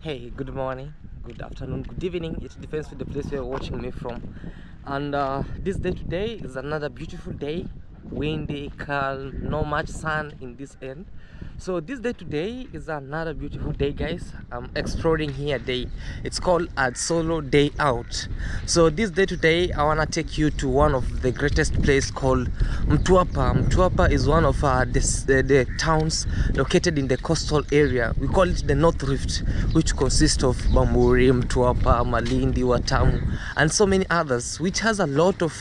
Hey, good morning, good afternoon, good evening. It depends on the place you're watching me from. And this day today is another beautiful day, windy, calm, not much sun in this end. So this day today is another beautiful day, guys. I'm exploring here day. It's called a solo day out. So this day today I want to take you to one of the greatest place called Mutapa. Mutapa is one of the towns located in the coastal area. We call it the North Rift, which consists of Bamburi, Mutapa, Malindi, Watamu, and so many others, which has a lot of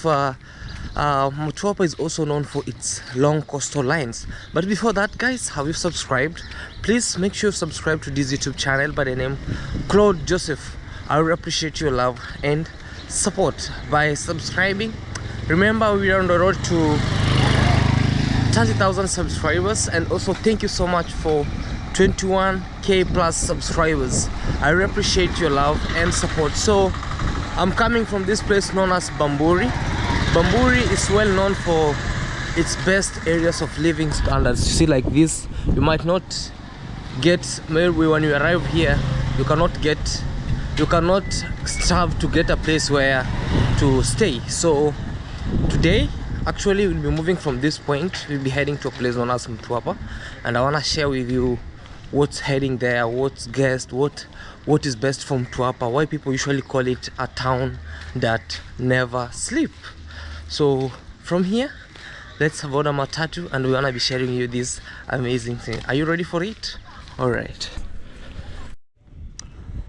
Mutapa is also known for its long coastal lines. But before that, guys, have you subscribed? Please make sure you subscribe to this YouTube channel by the name Claude Joseph. I will appreciate your love and support by subscribing. Remember, we are on the road to 30,000 subscribers, and also thank you so much for 21k plus subscribers. I really appreciate your love and support. So I'm coming from this place known as Bamburi. Bamburi is well known for its best areas of living standards. You see, like this, you might not get, maybe when you arrive here, you cannot starve to get a place where to stay. So today, actually, we'll be moving from this point. We'll be heading to a place known as Mutapa, and I want to share with you what's heading there, what's guest, what is best for Mutapa, why people usually call it a town that never sleep. So from here, let's board a matatu, and we want to be sharing you this amazing thing. Are you ready for it? All right.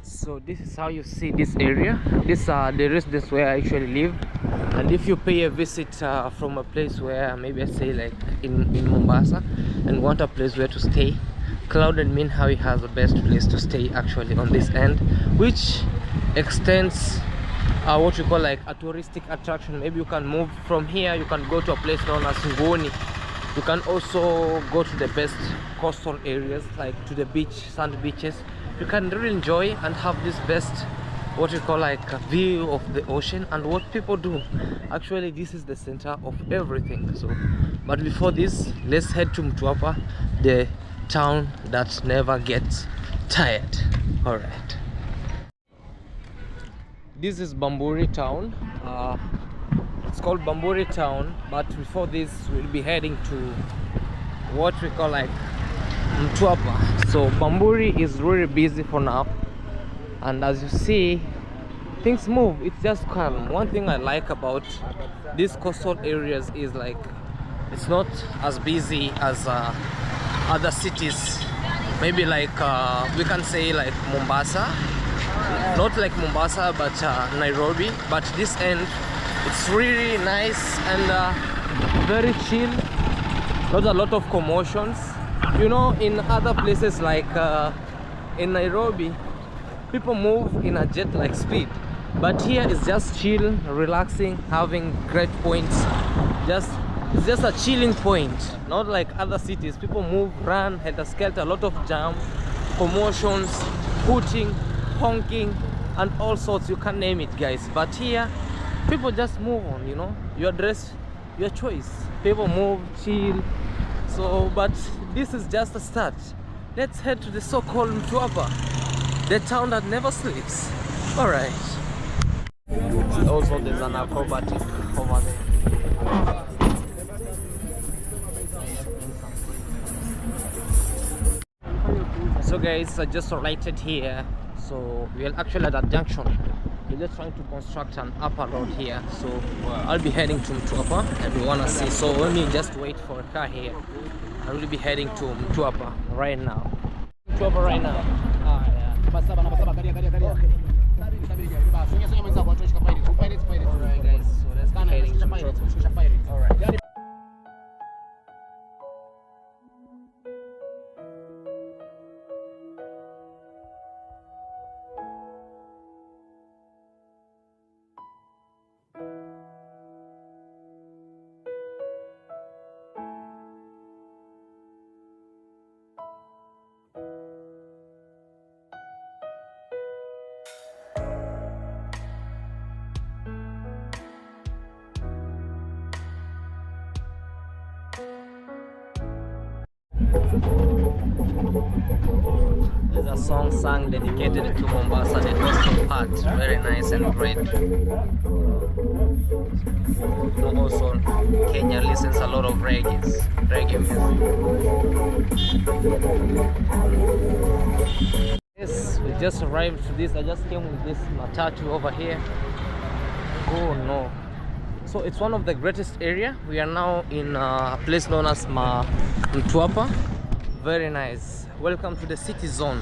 So this is how you see this area. This are the residence where I actually live. And if you pay a visit from a place where, maybe I say like in Mombasa, and want a place where to stay, Claude and Minhawi has the best place to stay actually on this end, which extends what you call like a touristic attraction. Maybe you can move from here, you can go to a place known as Ngoni. You can also go to the best coastal areas, like to the beach, sand beaches. You can really enjoy and have this best, what you call like a view of the ocean. And what people do, actually this is the center of everything. So but before this, let's head to Mutapa, the town that never gets tired. All right, this is Bamburi town. It's called Bamburi town, but before this we'll be heading to what we call like Mutapa. So Bamburi is really busy for now, and as you see, things move. It's just calm. One thing I like about these coastal areas is like it's not as busy as other cities. Maybe like we can say like Mombasa, not like Mombasa, but Nairobi. But this end, it's really nice and very chill. Not a lot of commotions. You know, in other places like in Nairobi, people move in a jet-like speed, but here it's just chill, relaxing, having great points. It's just a chilling point, not like other cities. People move, run, helter-skelter, a lot of jam, commotions, hooting, honking, and all sorts. You can't name it, guys. But here, people just move on. You know, your dress, your choice. People move, chill. So, but this is just a start. Let's head to the so-called Mutapa, the town that never sleeps. All right. Also, there's an acrobatic over there. So guys, I just alighted here. So we are actually at a junction. We're just trying to construct an upper road here. So I'll be heading to Mutapa, and we want to see. So let me just wait for a car here. I will be heading to Mutapa right now. Mutapa right now. Alright guys, so let's be heading to Mutapa. Alright. There's a song sung dedicated to Mombasa, the coastal part. Very nice and great. Also, Kenya listens a lot of reggae music. Yes, we just arrived to this. I just came with this Matatu over here. Oh no. So it's one of the greatest area. We are now in a place known as MTWAPA. Very nice. Welcome to the city zone,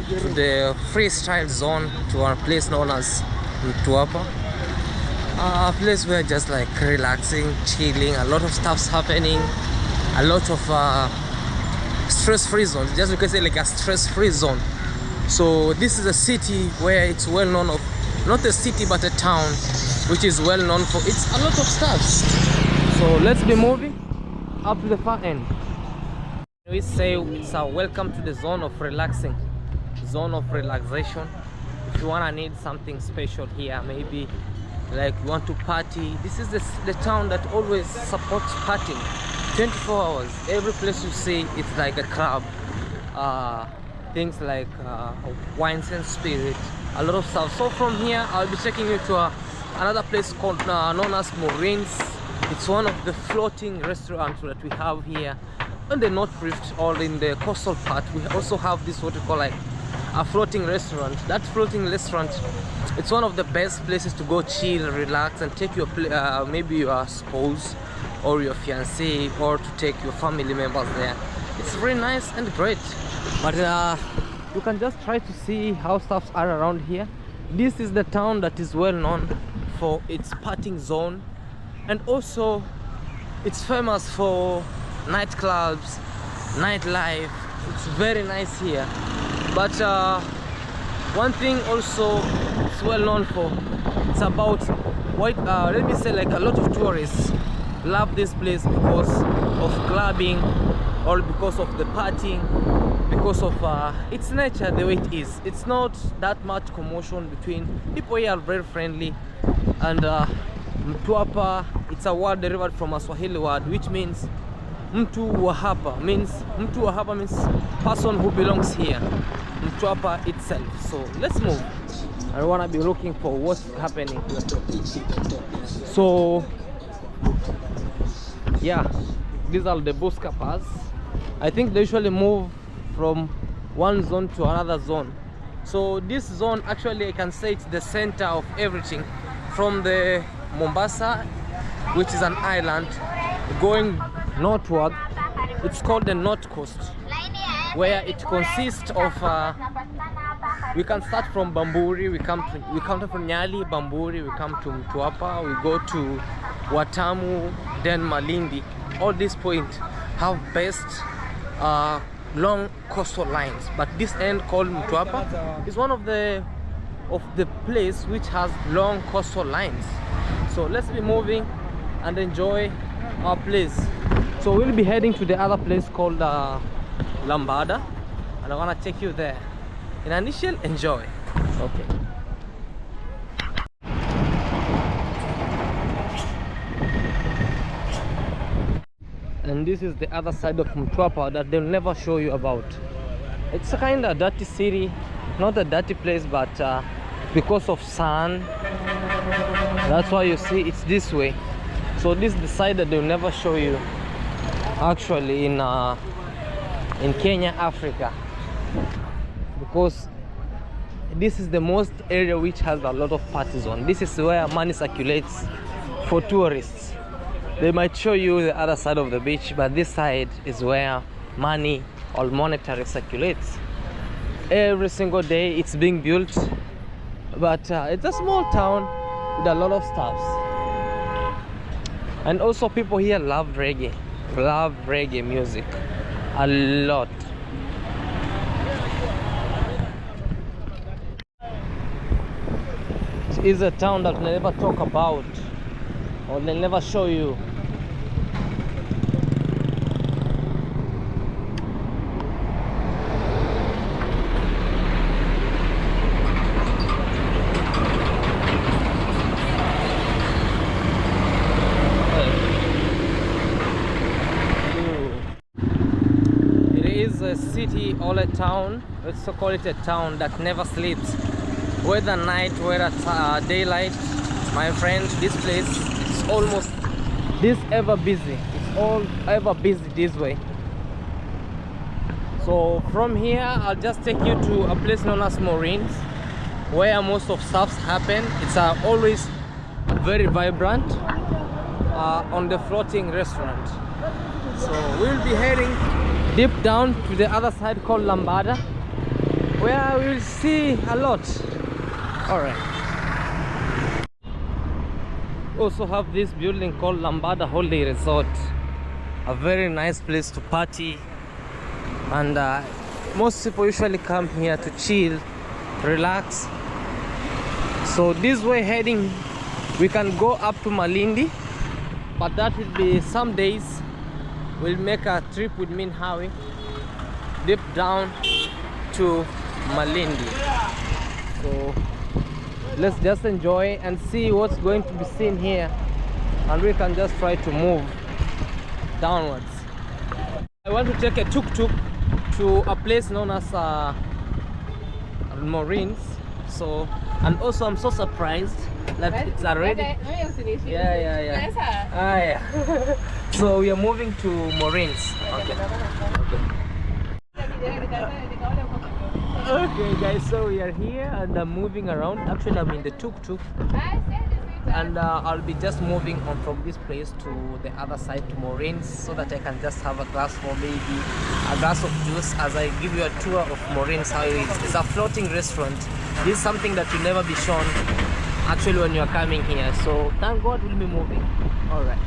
to the freestyle zone, to our place known as MTWAPA. A place where just like relaxing, chilling, a lot of stuff's happening, a lot of stress-free zones. Just you can say like a stress-free zone. So this is a city where it's well known of, not a city but a town, which is well known for it's a lot of stuff. So let's be moving up to the far end. We say it's a welcome to the zone of relaxing, zone of relaxation. If you wanna need something special here, maybe like you want to party, this is the town that always supports partying 24 hours. Every place you see, it's like a club. Things like wines and spirit, a lot of stuff. So from here I'll be taking you to another place called known as Marines. It's one of the floating restaurants that we have here on the North Rift or in the coastal part. We also have this what we call like a floating restaurant. That floating restaurant, it's one of the best places to go chill, relax, and take your maybe your spouse or your fiancé, or to take your family members there. It's very nice and great. But you can just try to see how stuffs are around here. This is the town that is well known for its partying zone, and also it's famous for nightclubs, nightlife. It's very nice here. But one thing also it's well known for, it's about what let me say, like a lot of tourists love this place because of clubbing, or because of the partying, because of its nature, the way it is. It's not that much commotion between people. Here are very friendly. And MTWAPA, it's a word derived from a Swahili word which means mtu wa hapa, means person who belongs here, MTWAPA itself. So let's move. I wanna be looking for what's happening. So yeah, these are the buskapas. I think they usually move from one zone to another zone. So this zone, actually I can say it's the center of everything, from the Mombasa, which is an island, going northward. It's called the North Coast, where it consists of we can start from Bamburi, we come from Nyali, Bamburi, we come to MTWAPA, we go to Watamu, then Malindi. All these points have best long coastal lines, but this end called MTWAPA is one of the place which has long coastal lines. So let's be moving and enjoy our place. So we'll be heading to the other place called Lambada, and I want to take you there. In initial, enjoy. Okay. And this is the other side of MTWAPA that they'll never show you about. It's a kind of dirty city, not a dirty place, but because of sun, that's why you see it's this way. So this is the side that they'll never show you actually in Kenya, Africa, because this is the most area which has a lot of parties on. This is where money circulates for tourists. They might show you the other side of the beach, but this side is where money or monetary circulates. Every single day it's being built, but it's a small town with a lot of stuffs. And also people here love reggae music a lot. It is a town that they never talk about, or they never show you. It is a city or a town. Let's call it a town that never sleeps. Whether night, whether daylight, my friend, this place is almost this ever busy. It's all ever busy this way. So from here, I'll just take you to a place known as Marines, where most of stuffs happen. It's always very vibrant on the floating restaurant. So we'll be heading deep down to the other side called Lambada, where we'll see a lot. All right. Also have this building called Lambada Holiday Resort, a very nice place to party, and most people usually come here to chill, relax. So this way heading, we can go up to Malindi, but that will be some days. We'll make a trip with me and Howie deep down to Malindi. So let's just enjoy and see what's going to be seen here, and we can just try to move downwards. I want to take a tuk-tuk to a place known as Marines. So, and also I'm so surprised that it's already yeah. So we are moving to Marines. Okay guys, so we are here and I'm moving around. Actually I'm in the tuk-tuk, and I'll be just moving on from this place to the other side to Marines, so that I can just have a glass, or maybe a glass of juice, as I give you a tour of Marines, how it is. It's a floating restaurant. This is something that will never be shown actually when you are coming here. So thank God we'll be moving. All right.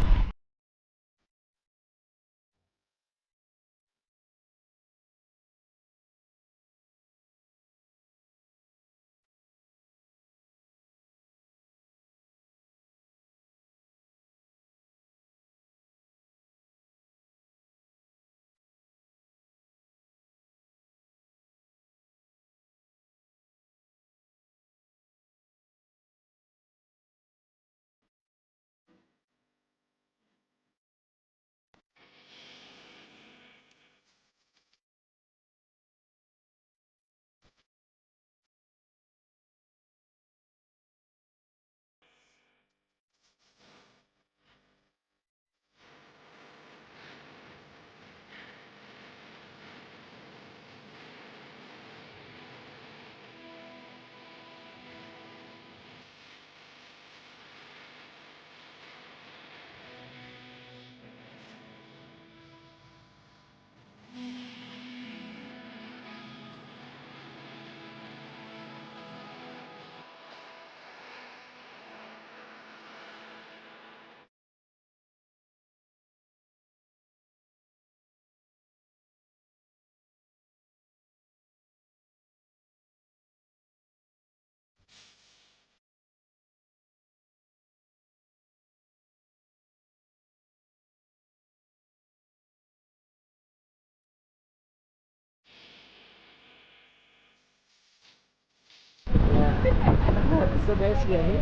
So guys, we are here.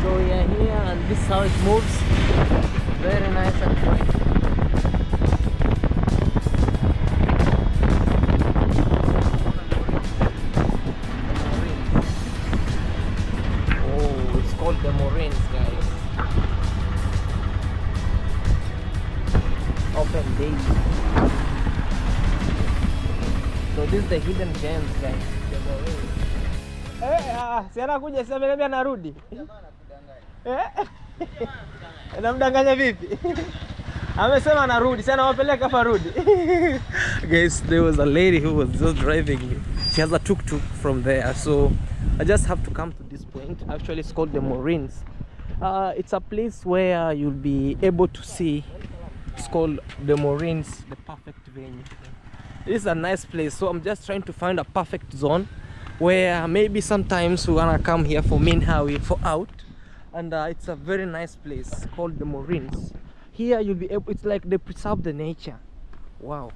So we are here, and this is how it moves. Very nice and quick. Oh, it's called the Marines, guys. Open daily. So this is the hidden gems, guys. Si anakuja sasa mimi anarudi. Namdanganya vipi? Amesema anarudi, sasa nawapeleka hapa rudi. Guys, there was a lady who was just driving. She has a tuk-tuk from there. So I just have to come to this point. Actually, it's called the Marines. It's a place where you'll be able to see. It's called the Marines, the perfect venue. This is a nice place, so I'm just trying to find a perfect zone where maybe sometimes we wanna come here for Minhawi for out, and it's a very nice place called the Marines. Here you'll be able, it's like they preserve the nature. Wow.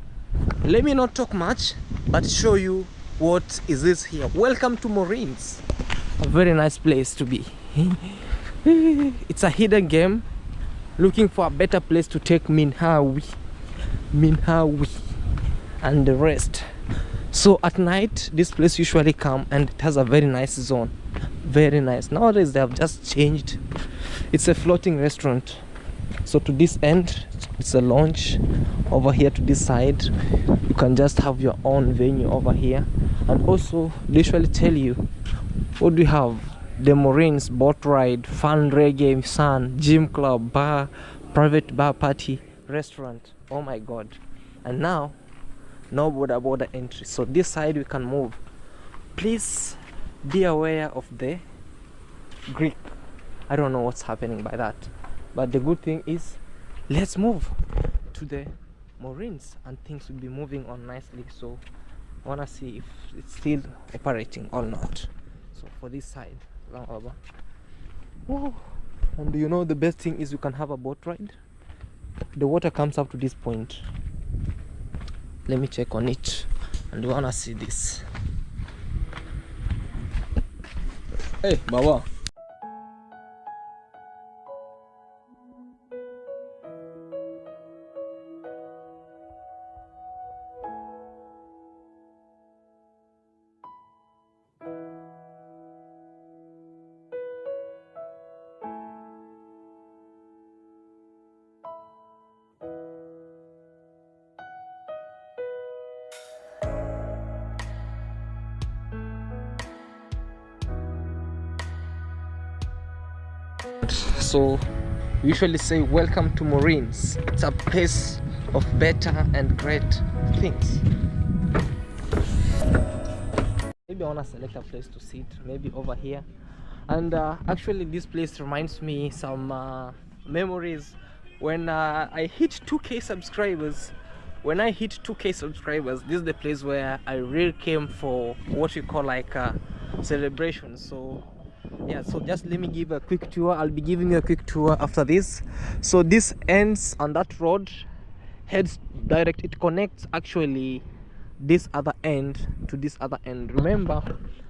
Let me not talk much, but show you what is this here. Welcome to Marines. A very nice place to be. It's a hidden game. Looking for a better place to take Minhawi. Minhawi and the rest. So at night this place usually come, and it has a very nice zone, very nice. Nowadays they have just changed. It's a floating restaurant. So to this end it's a lounge. Over here to this side you can just have your own venue over here. And also they usually tell you, what do you have? The Marines, boat ride, fun reggae, sun, gym club, bar, private bar party, restaurant. Oh my god. And now no border entry, so this side we can move. Please be aware of the Greek. I don't know what's happening by that, but the good thing is let's move to the Marines and things will be moving on nicely. So I wanna see if it's still operating or not. So for this side, oh, and you know the best thing is you can have a boat ride. The water comes up to this point. Let me check on it, and we wanna see this. Hey Baba. So we usually say welcome to Marines. It's a place of better and great things. Maybe I want to select a place to sit, maybe over here. And actually this place reminds me some memories when I hit 2K subscribers. When I hit 2K subscribers, this is the place where I really came for what you call like a celebration. So yeah, so just let me give a quick tour. I'll be giving you a quick tour after this. So this ends on that road, heads direct. It connects actually this other end to this other end. Remember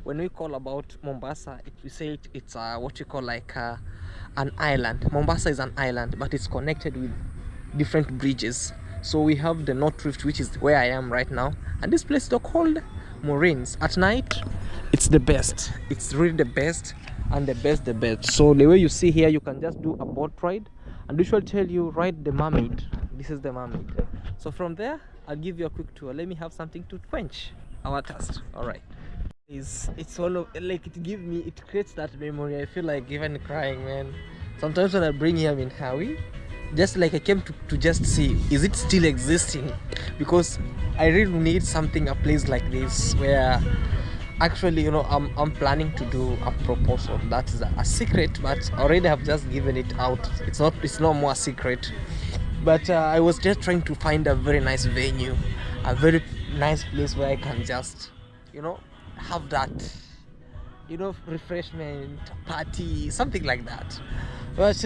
when we call about Mombasa, we say it's what you call like an island. Mombasa is an island, but it's connected with different bridges. So we have the North Rift, which is where I am right now, and this place is called Marines. At night it's the best. It's really the best, and the best. So the way you see here, you can just do a boat ride, and this will tell you ride the mermaid. This is the mermaid. So from there I'll give you a quick tour. Let me have something to quench our thirst. All right. It's all of, like, it creates that memory. I feel like even crying, man. Sometimes when I bring him in Hawi, just like I came to just see, is it still existing? Because I really need something, a place like this where actually, you know, I'm planning to do a proposal. That is a secret, but already I've just given it out. It's not more secret. But I was just trying to find a very nice venue, a very nice place where I can just, you know, have that, you know, refreshment party, something like that. But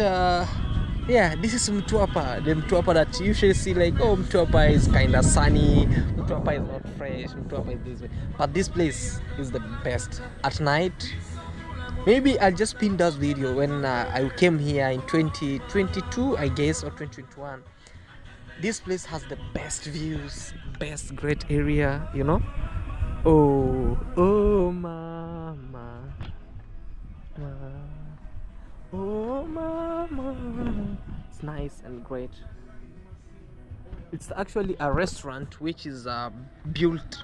yeah, this is Mutapa, the Mutapa that you usually see, like, oh, Mutapa is kind of sunny, Mutapa is not fresh, Mutapa is this way. But this place is the best. At night, maybe I'll just pin that video when I came here in 2022, I guess, or 2021. This place has the best views, best great area, you know. Oh mama, oh mama. It's nice and great. It's actually a restaurant which is built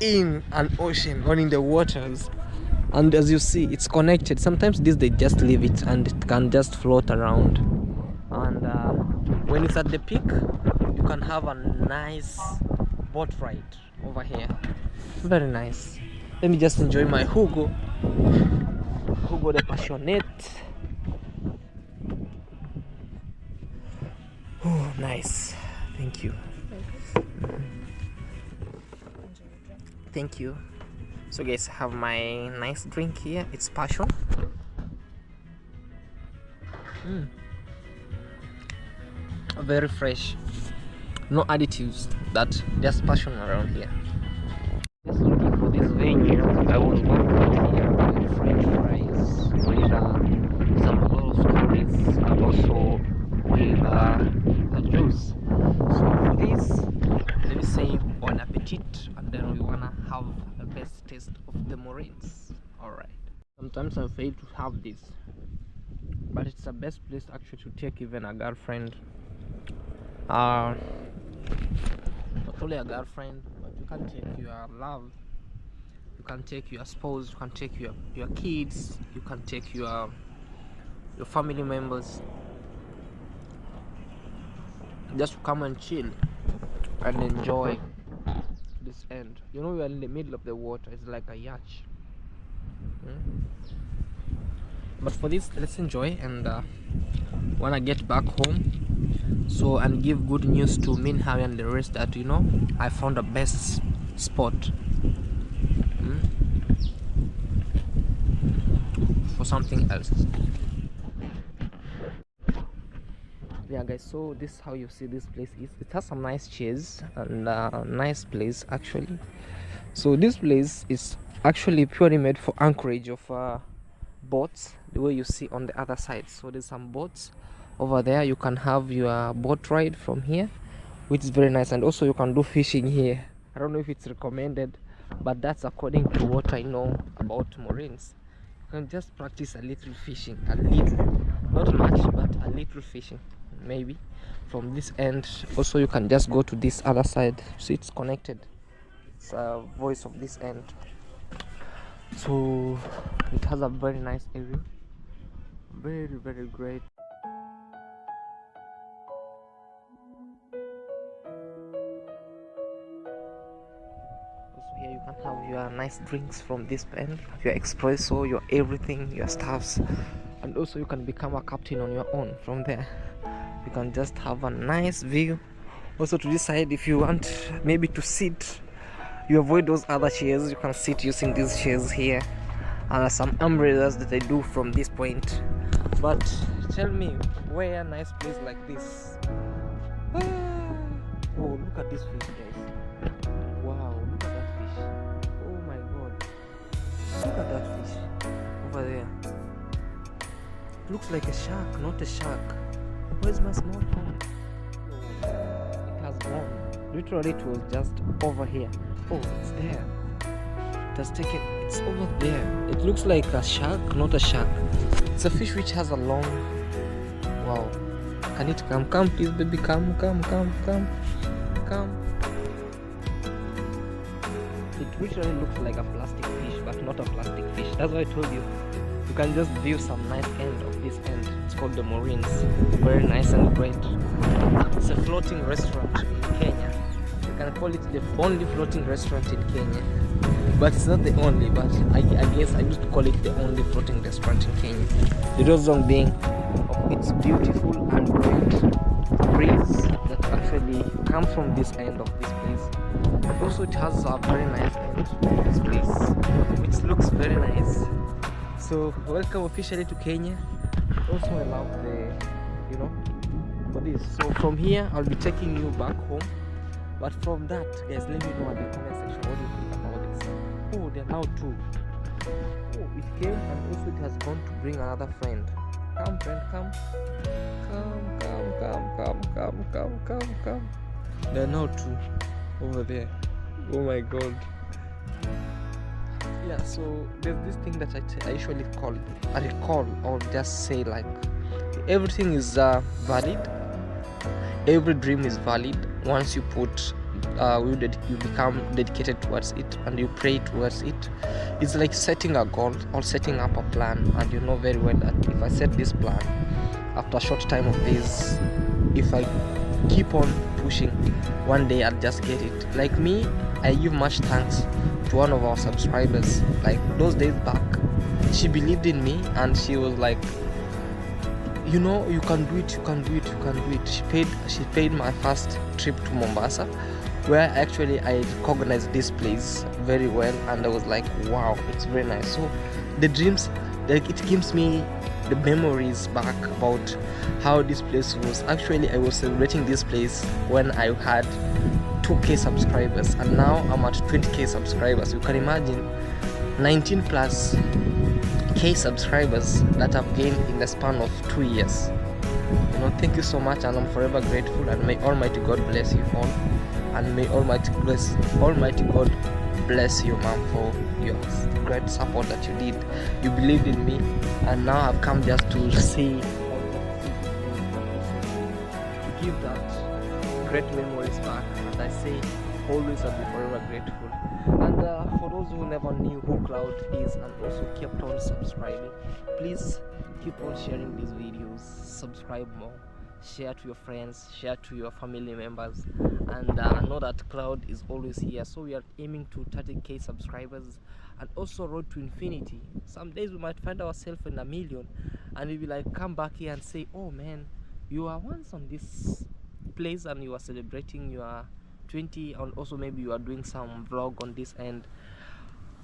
in an ocean or in the waters, and as you see, it's connected. Sometimes they just leave it and it can just float around, and when it's at the peak, you can have a nice boat ride over here. Very nice. Let me just enjoy my Hugo the Passionate. Oh, nice. Thank you. Thank you. So guys, I have my nice drink here. It's passion. Very fresh. No additives. Just passion around here. Just looking for this venue. I was going to here with French fries, with some lot of stories, and also with a juice. So for say bon appetit, and then we wanna have the best taste of the Marines. Alright. Sometimes I fail to have this, but it's the best place actually to take even a girlfriend. Not only a girlfriend, but you can take your love, you can take your spouse, you can take your kids, you can take your family members, just to come and chill and enjoy this end. You know, we are in the middle of the water, it's like a yacht. But for this, let's enjoy, and when I get back home, so and give good news to me, Harry, and the rest that, you know, I found the best spot for something else. Yeah guys, so this is how you see this place is. It has some nice chairs and nice place actually. So this place is actually purely made for anchorage of boats, the way you see on the other side. So there's some boats over there. You can have your boat ride from here, which is very nice, and also you can do fishing here. I don't know if it's recommended, but that's according to what I know about Marines. You can just practice a little fishing, a little, not much, but a little fishing maybe from this end. Also you can just go to this other side, see it's connected, it's a voice of this end. So it has a very nice area, very great. Also here you can have your nice drinks from this end, your espresso, your everything, your stuffs, and also you can become a captain on your own from there. You can just have a nice view. Also to this side, if you want maybe to sit, you avoid those other chairs, you can sit using these chairs here, and some umbrellas that I do from this point. But tell me, where a nice place like this? Oh, look at this fish, guys. Wow, look at that fish. Oh my god, look at that fish over there. It looks like a shark, not a shark. Where's my small phone? It has gone. Literally it was just over here. Oh, it's there. It has taken, it's over there. It looks like a shark, not a shark. It's a fish which has a long, wow. Can it come? Come please baby, come. It literally looks like a plastic fish, but not a plastic fish. That's why I told you. You can just view some nice end of this end. It's called the Marines. Very nice and great. It's a floating restaurant in Kenya. You can call it the only floating restaurant in Kenya. But it's not the only, but I guess I used to call it the only floating restaurant in Kenya. The reason being of its beautiful and great breeze that actually comes from this end of this place. Also it has a very nice end of this place, which looks very nice. So welcome officially to Kenya. Also I love the, you know, for this. So from here I'll be taking you back home. But from that, guys, let me know in the comment section what do you think about this. Oh, there are now two. Oh, it came and also it has gone to bring another friend. Come friend, come. Come. There are now two over there. Oh my god. Yeah, so there's this thing that I usually recall or just say, like, everything is valid. Every dream is valid once you put you become dedicated towards it and you pray towards it. It's like setting a goal or setting up a plan, and you know very well that if I set this plan, after a short time of this, if I keep on pushing, one day I'll just get it. Like me, I give much thanks to one of our subscribers. Like those days back, she believed in me and she was like, you know, you can do it. She paid my first trip to Mombasa, where actually I recognized this place very well, and I was like, wow, it's very nice. So the dreams, like, it gives me the memories back about how this place was. Actually, I was celebrating this place when I had 2k subscribers, and now I'm at 20k subscribers. You can imagine 19 plus k subscribers that I've gained in the span of 2 years. You know, thank you so much, and I'm forever grateful, and may Almighty God bless you all. and may Almighty God bless you, mom, for your great support that you did. You believed in me, and now I've come just to see, to give that great memories back. And I say, always I'll be forever grateful. And for those who never knew who Claude is and also kept on subscribing, please keep on sharing these videos, subscribe more, share to your friends, share to your family members, and know that Claude is always here. So we are aiming to 30k subscribers and also road to infinity. Some days we might find ourselves in 1 million, and we will like come back here and say, oh man, you are once on this place and you are celebrating your 20, and also maybe you are doing some vlog on this end.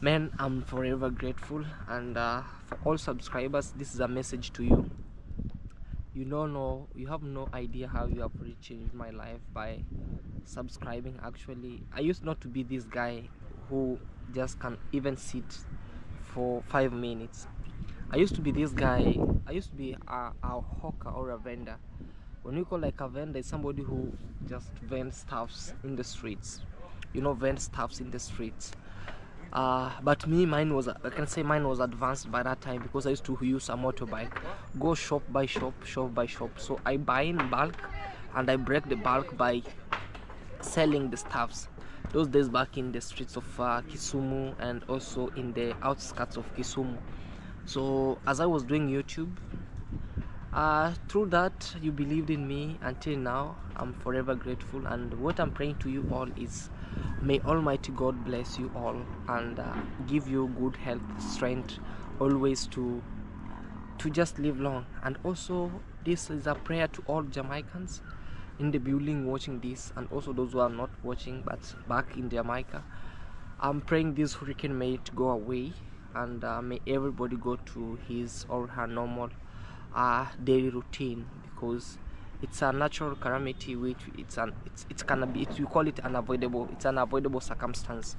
Man, I'm forever grateful. And for all subscribers, this is a message to you. You have no idea how you have really changed my life by subscribing. Actually, I used not to be this guy who just can even sit for 5 minutes. I used to be this guy. I used to be a hawker or a vendor. When we call like a vendor, is somebody who just vends stuffs in the streets, vend stuffs in the streets. But me, mine was advanced by that time, because I used to use a motorbike, go shop by shop. So I buy in bulk and I break the bulk by selling the stuffs. Those days back in the streets of Kisumu and also in the outskirts of Kisumu. So as I was doing YouTube, through that you believed in me until now. I'm forever grateful, and what I'm praying to you all is, may Almighty God bless you all and give you good health, strength, always to just live long. And also, this is a prayer to all Jamaicans in the building watching this, and also those who are not watching but back in Jamaica. I'm praying this hurricane may it go away, and may everybody go to his or her normal daily routine, because it's a natural calamity, which we call it unavoidable. It's an avoidable circumstance.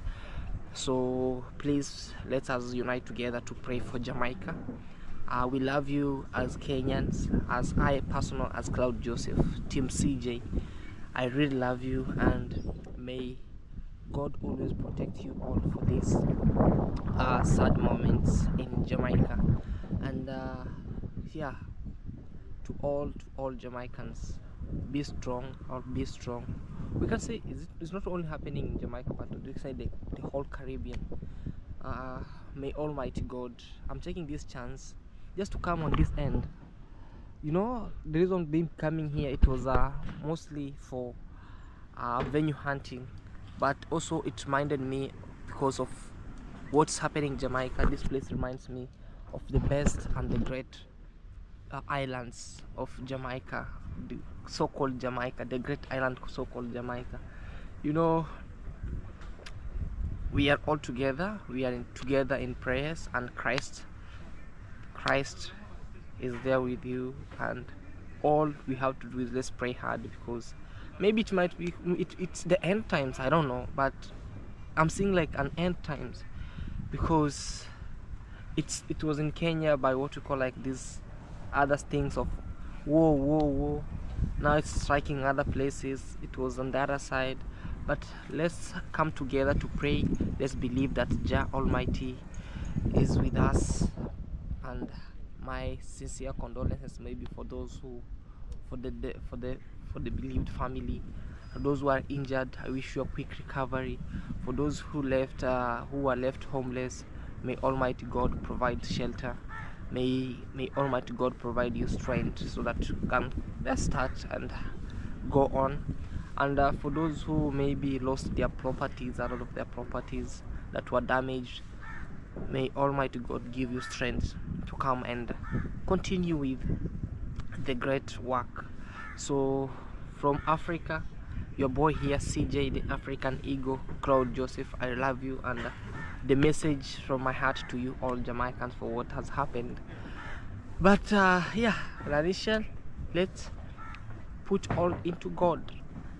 So please, let us unite together to pray for Jamaica. We love you as Kenyans, as as Claude Joseph, Team CJ. I really love you, and may God always protect you all for these sad moments in Jamaica. And yeah, to all Jamaicans, be strong. We can say it's not only happening in Jamaica, but we can say the whole Caribbean. May Almighty God, I'm taking this chance just to come on this end. The reason being coming here, it was mostly for venue hunting, but also it reminded me, because of what's happening in Jamaica. This place reminds me of the best and the great islands of Jamaica, the so-called Jamaica, the great island so-called Jamaica. We are all together. We are together in prayers, and Christ is there with you, and all we have to do is let's pray hard, because maybe it might be it's the end times. I don't know, but I'm seeing like an end times, because it was in Kenya by what we call like these other things of war. Now it's striking other places. It was on the other side, but let's come together to pray. Let's believe that Jah Almighty is with us. And my sincere condolences maybe for those who, for the bereaved family. For those who are injured, I wish you a quick recovery. For those who are left homeless, may Almighty God provide shelter. May Almighty God provide you strength so that you can start and go on. And for those who maybe lost their properties, a lot of their properties that were damaged, may Almighty God give you strength to come and continue with the great work. So from Africa, your boy here, CJ, the African Eagle, Claude Joseph, I love you, and the message from my heart to you all Jamaicans for what has happened. But yeah, Lanisha, let's put all into God.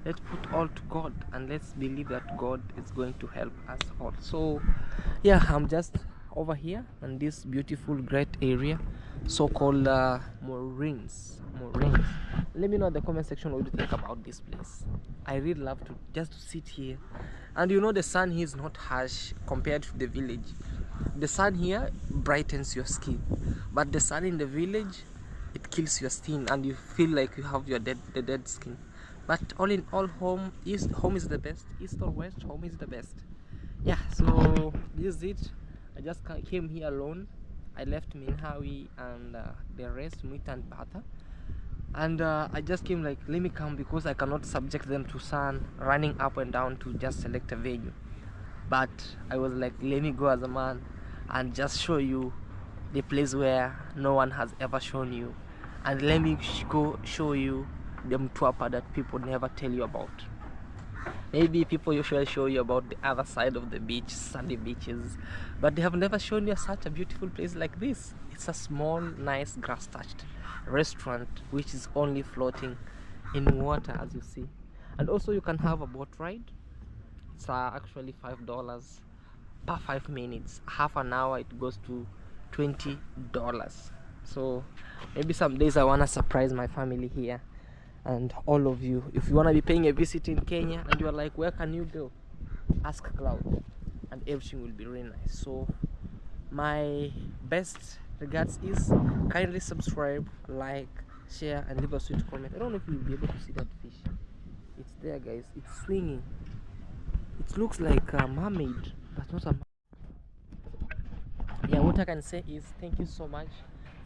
Let's put all to God, and let's believe that God is going to help us all. So yeah, I'm just over here in this beautiful great area so called Morins. let me know in the comment section what you think about this place. I really love to just to sit here, and you know, the sun here is not harsh compared to the village. The sun here brightens your skin, but the sun in the village, it kills your skin and you feel like you have the dead skin. But all in all, home is the best. East or west, home is the best. Yeah, so this is it. I just came here alone. I left Minhawi and the rest, Muita and Bata, and I just came like, let me come, because I cannot subject them to sun running up and down to just select a venue. But I was like, let me go as a man and just show you the place where no one has ever shown you, and let me go show you the Mutapa that people never tell you about. Maybe people usually show you about the other side of the beach, sandy beaches, but they have never shown you such a beautiful place like this. It's a small, nice, grass-touched restaurant which is only floating in water, as you see. And also you can have a boat ride. It's actually $5 per 5 minutes. Half an hour it goes to $20. So maybe some days I want to surprise my family here and all of you. If you want to be paying a visit in Kenya and you are like, where can you go, ask Claude and everything will be really nice. So my best regards is kindly subscribe, like, share and leave a sweet comment. I don't know if you'll be able to see that fish. It's there, guys. It's swinging. It looks like a mermaid, but not a mermaid. Yeah, what I can say is thank you so much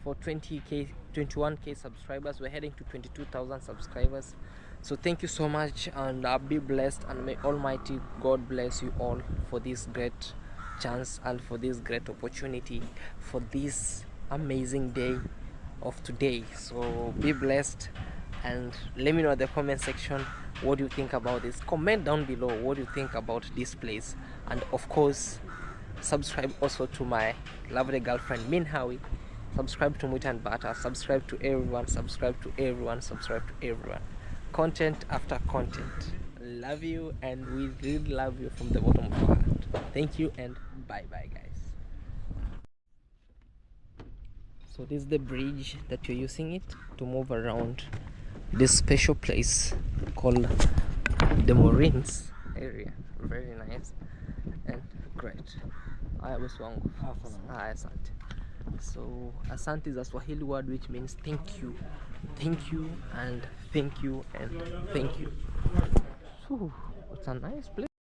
for 21k subscribers. We're heading to 22,000 subscribers, so thank you so much, and be blessed, and may Almighty God bless you all for this great chance and for this great opportunity, for this amazing day of today. So be blessed, and let me know in the comment section what you think about this. Comment down below what you think about this place, and of course subscribe also to my lovely girlfriend Minhawi. Subscribe to Muita and Bata. Subscribe to everyone. Subscribe to everyone. Subscribe to everyone. Content after content. Love you, and we really love you from the bottom of our heart. Thank you, and bye bye, guys. So this is the bridge that you're using it to move around this special place called the Marines area. Very nice and great. Wangu. Asante. So asante is a Swahili word which means thank you, and thank you, and thank you. It's a nice place.